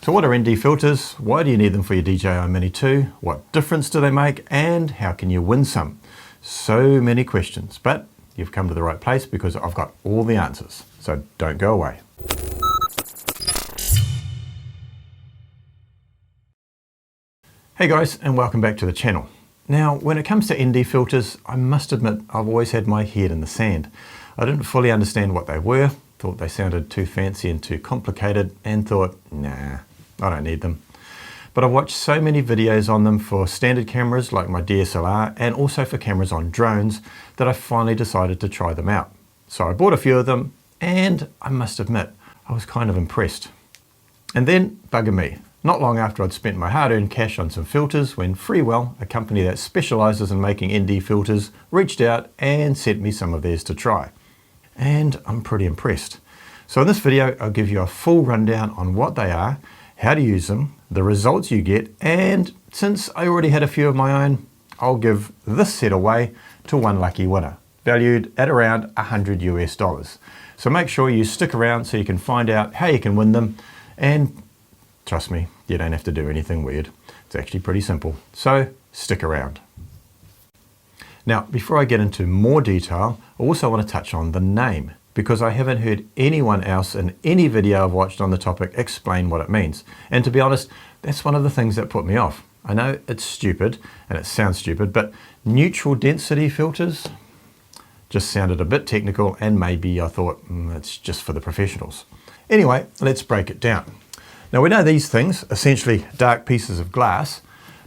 So what are ND filters? Why do you need them for your DJI Mini 2? What difference do they make? And how can you win some? So many questions, but you've come to the right place because I've got all the answers. So don't go away. Hey guys, and welcome back to the channel. Now, when it comes to ND filters, I must admit I've always had my head in the sand. I didn't fully understand what they were, thought they sounded too fancy and too complicated, and thought, nah, I don't need them. But I've watched so many videos on them for standard cameras like my DSLR and also for cameras on drones that I finally decided to try them out. So I bought a few of them and I must admit, I was kind of impressed. And then, bugger me, not long after I'd spent my hard-earned cash on some filters when Freewell, a company that specializes in making ND filters, reached out and sent me some of theirs to try. And I'm pretty impressed. So in this video, I'll give you a full rundown on what they are, how to use them, the results you get, and since I already had a few of my own, I'll give this set away to one lucky winner, valued at around $100 US. So make sure you stick around so you can find out how you can win them, and trust me, you don't have to do anything weird. It's actually pretty simple, so stick around. Now, before I get into more detail, I also want to touch on the name, because I haven't heard anyone else in any video I've watched on the topic explain what it means. And to be honest, that's one of the things that put me off. I know it's stupid, and it sounds stupid, but neutral density filters just sounded a bit technical, and maybe I thought, it's just for the professionals. Anyway, let's break it down. Now we know these things, essentially dark pieces of glass,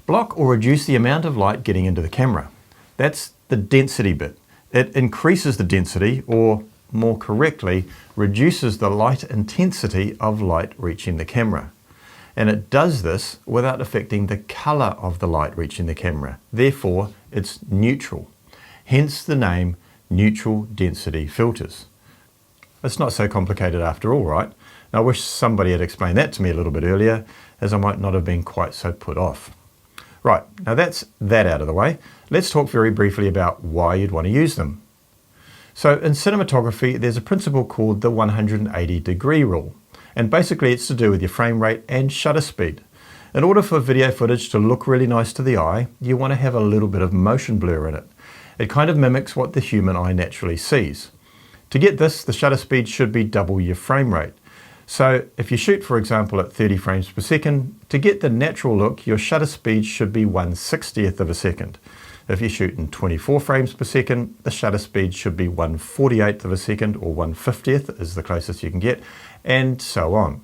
block or reduce the amount of light getting into the camera. That's the density bit. It increases the density, or more correctly, reduces the light intensity of light reaching the camera. And it does this without affecting the color of the light reaching the camera. Therefore, it's neutral. Hence the name neutral density filters. It's not so complicated after all, right? Now, I wish somebody had explained that to me a little bit earlier, as I might not have been quite so put off. Right, now that's that out of the way. Let's talk very briefly about why you'd want to use them. So in cinematography, there's a principle called the 180-degree rule. And basically it's to do with your frame rate and shutter speed. In order for video footage to look really nice to the eye, you want to have a little bit of motion blur in it. It kind of mimics what the human eye naturally sees. To get this, the shutter speed should be double your frame rate. So if you shoot, for example, at 30 frames per second, to get the natural look, your shutter speed should be 1/60th of a second. If you shoot in 24 frames per second, the shutter speed should be 1/48th of a second, or 1/50th is the closest you can get, and so on.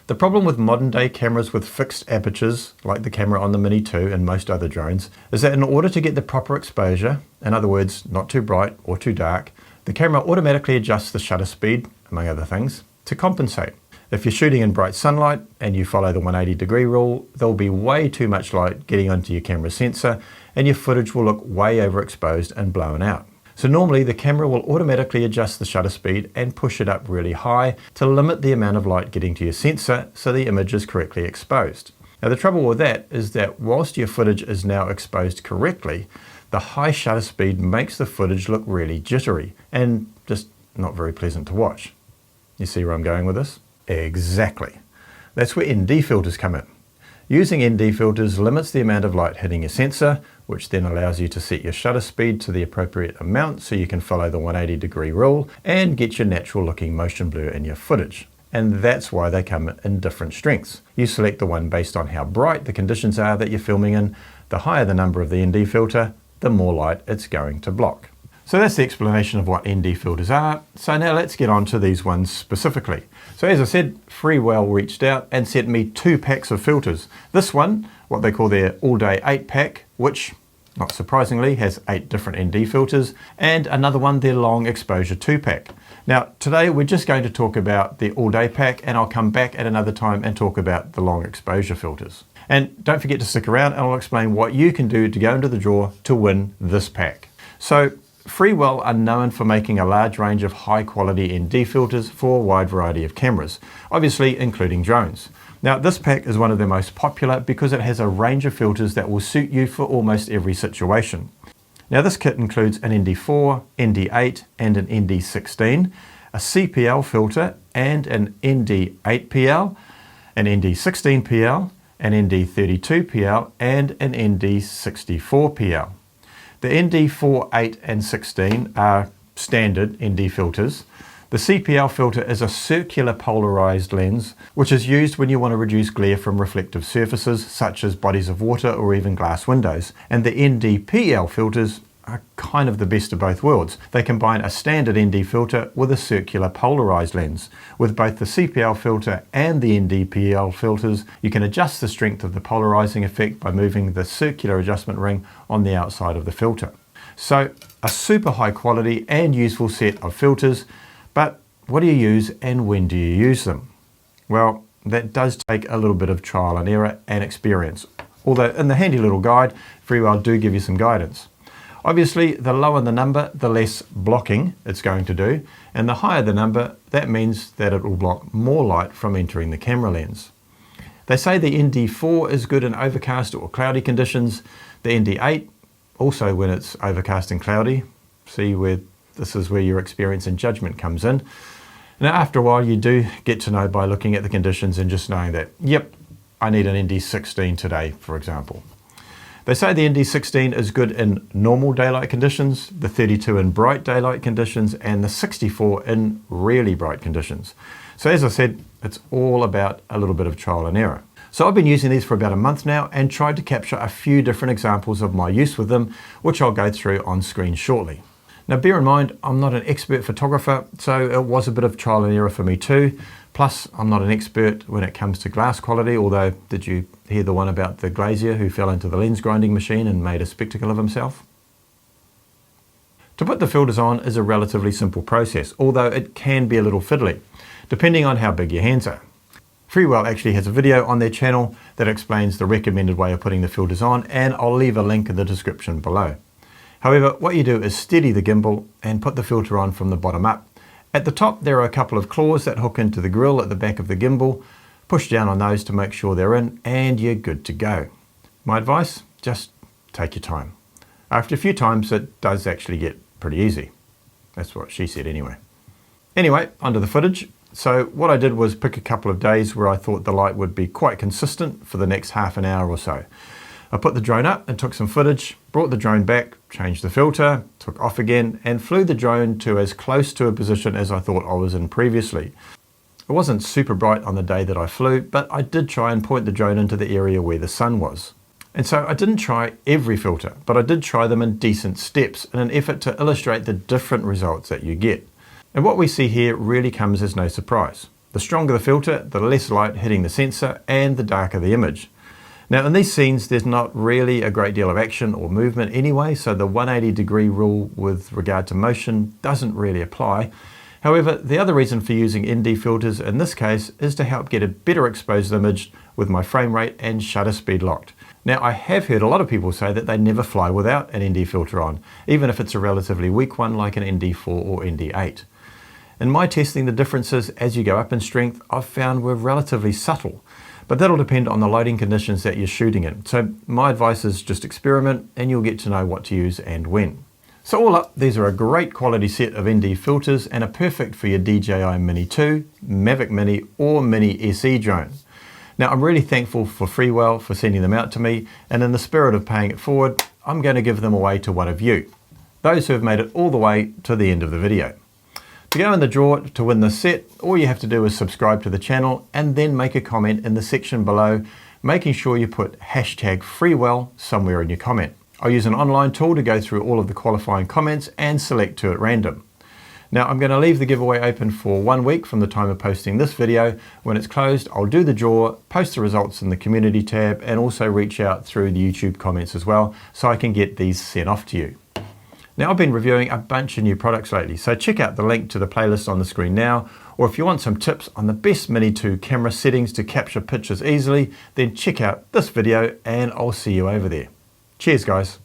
The problem with modern day cameras with fixed apertures, like the camera on the Mini 2 and most other drones, is that in order to get the proper exposure, in other words, not too bright or too dark, the camera automatically adjusts the shutter speed, among other things, to compensate. If you're shooting in bright sunlight and you follow the 180-degree rule, there'll be way too much light getting onto your camera sensor and your footage will look way overexposed and blown out. So normally the camera will automatically adjust the shutter speed and push it up really high to limit the amount of light getting to your sensor so the image is correctly exposed. Now the trouble with that is that whilst your footage is now exposed correctly, the high shutter speed makes the footage look really jittery and just not very pleasant to watch. You see where I'm going with this? Exactly. That's where ND filters come in. Using ND filters limits the amount of light hitting your sensor, which then allows you to set your shutter speed to the appropriate amount so you can follow the 180-degree rule and get your natural looking motion blur in your footage. And that's why they come in different strengths. You select the one based on how bright the conditions are that you're filming in. The higher the number of the ND filter, the more light it's going to block. So that's the explanation of what ND filters are. So now let's get on to these ones specifically. So as I said, Freewell reached out and sent me 2 packs of filters. This one, what they call their all-day 8-pack, which, not surprisingly, has 8 different ND filters, and another one, their long exposure 2-pack. Now today we're just going to talk about the all-day pack, and I'll come back at another time and talk about the long exposure filters. And don't forget to stick around and I'll explain what you can do to go into the draw to win this pack. So Freewell are known for making a large range of high quality ND filters for a wide variety of cameras, obviously including drones. Now this pack is one of their most popular because it has a range of filters that will suit you for almost every situation. Now this kit includes an ND4, ND8 and an ND16, a CPL filter and an ND8PL, an ND16PL, an ND32PL, and an ND64PL. The ND4, 8 and 16 are standard ND filters. The CPL filter is a circular polarized lens which is used when you want to reduce glare from reflective surfaces such as bodies of water or even glass windows. And the NDPL filters are kind of the best of both worlds. They combine a standard ND filter with a circular polarized lens. With both the CPL filter and the NDPL filters, you can adjust the strength of the polarizing effect by moving the circular adjustment ring on the outside of the filter. So a super high quality and useful set of filters, but what do you use and when do you use them? Well, that does take a little bit of trial and error and experience. Although in the handy little guide, Freewell do give you some guidance. Obviously, the lower the number, the less blocking it's going to do, and the higher the number, that means that it will block more light from entering the camera lens. They say the ND4 is good in overcast or cloudy conditions, the ND8 also when it's overcast and cloudy. See where this is where your experience and judgment comes in. Now after a while you do get to know by looking at the conditions and just knowing that, yep, I need an ND16 today, for example. They say the ND16 is good in normal daylight conditions, the 32 in bright daylight conditions, and the 64 in really bright conditions. So as I said, it's all about a little bit of trial and error. So I've been using these for about a month now and tried to capture a few different examples of my use with them, which I'll go through on screen shortly. Now bear in mind, I'm not an expert photographer, so it was a bit of trial and error for me too. Plus, I'm not an expert when it comes to glass quality, although did you hear the one about the glazier who fell into the lens grinding machine and made a spectacle of himself? To put the filters on is a relatively simple process, although it can be a little fiddly, depending on how big your hands are. Freewell actually has a video on their channel that explains the recommended way of putting the filters on, and I'll leave a link in the description below. However, what you do is steady the gimbal and put the filter on from the bottom up. At the top there are a couple of claws that hook into the grill at the back of the gimbal. Push down on those to make sure they're in and you're good to go. My advice, just take your time. After a few times it does actually get pretty easy. That's what she said anyway. Anyway, onto the footage. So what I did was pick a couple of days where I thought the light would be quite consistent for the next half an hour or so. I put the drone up and took some footage, brought the drone back, changed the filter, took off again, and flew the drone to as close to a position as I thought I was in previously. It wasn't super bright on the day that I flew, but I did try and point the drone into the area where the sun was. And so I didn't try every filter, but I did try them in decent steps in an effort to illustrate the different results that you get. And what we see here really comes as no surprise. The stronger the filter, the less light hitting the sensor and the darker the image. Now in these scenes there's not really a great deal of action or movement anyway, so the 180-degree rule with regard to motion doesn't really apply. However, the other reason for using ND filters in this case is to help get a better exposed image with my frame rate and shutter speed locked. Now I have heard a lot of people say that they never fly without an ND filter on, even if it's a relatively weak one like an ND4 or ND8. In my testing, the differences as you go up in strength I've found were relatively subtle. But that'll depend on the lighting conditions that you're shooting in. So my advice is just experiment and you'll get to know what to use and when. So all up, these are a great quality set of ND filters and are perfect for your DJI Mini 2, Mavic Mini or Mini SE drone. Now I'm really thankful for Freewell for sending them out to me, and in the spirit of paying it forward, I'm going to give them away to one of you, those who have made it all the way to the end of the video. To go in the draw to win this set, all you have to do is subscribe to the channel and then make a comment in the section below, making sure you put hashtag Freewell somewhere in your comment. I'll use an online tool to go through all of the qualifying comments and select two at random. Now I'm going to leave the giveaway open for 1 week from the time of posting this video. When it's closed, I'll do the draw, post the results in the community tab, and also reach out through the YouTube comments as well so I can get these sent off to you. Now I've been reviewing a bunch of new products lately, so check out the link to the playlist on the screen now, or if you want some tips on the best Mini 2 camera settings to capture pictures easily, then check out this video and I'll see you over there. Cheers guys.